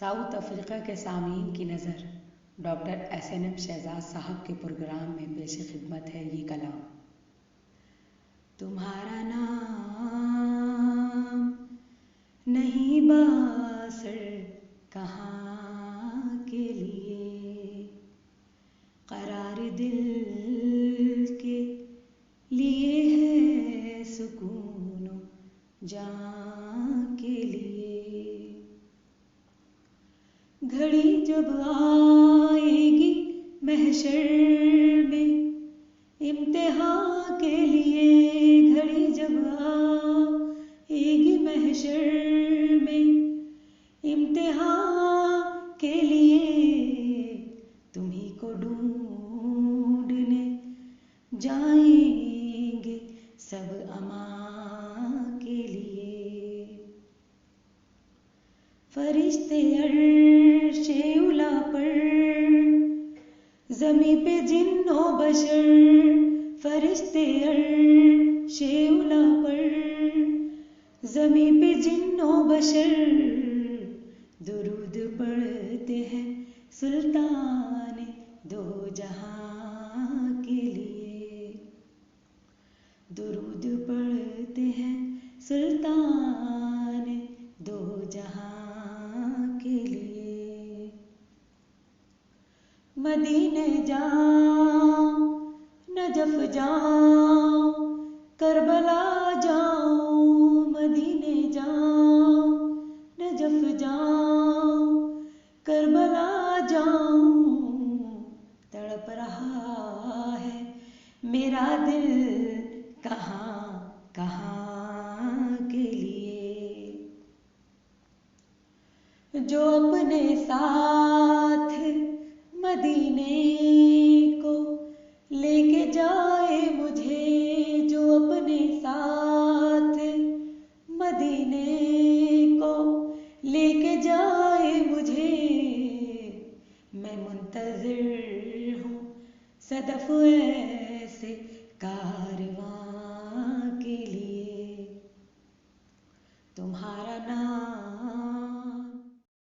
South Africa के सामीन की नज़र डॉक्टर SNM शहजाद साहब के प्रोग्राम में पेश खिदमत है ये कलाम। तुम्हारा नाम नहीं बासर कहाँ के लिए, करार दिल के लिए है सुकून जान के लिए। घड़ी जब आएगी महशर में इम्तिहान के लिए, घड़ी जब आएगी महशर में इम्तिहान के लिए, तुम्ही को ढूंढने जाएंगे सब अमां के लिए। फरिश्ते अर्शे उला पर, ज़मीं पे जिन्नो बशर, फरिश्ते अर्शे उला पर, ज़मीं पे जिन्नो बशर, दुरूद पढ़ते हैं सुल्तान दो जहां के लिए, दुरूद पढ़ते हैं सुल्तान दो जहां के लिए। मदीने जाऊं नजफ जाऊं करबला जाऊं, मदीने जाऊं नजफ जाऊं करबला जाऊं, तड़प रहा है मेरा दिल कहाँ कहाँ के लिए। जो अपने साथ मदीने को लेके जाए मुझे, जो अपने साथ मदीने को लेके जाए मुझे, मैं मुंतज़िर हूँ सदफ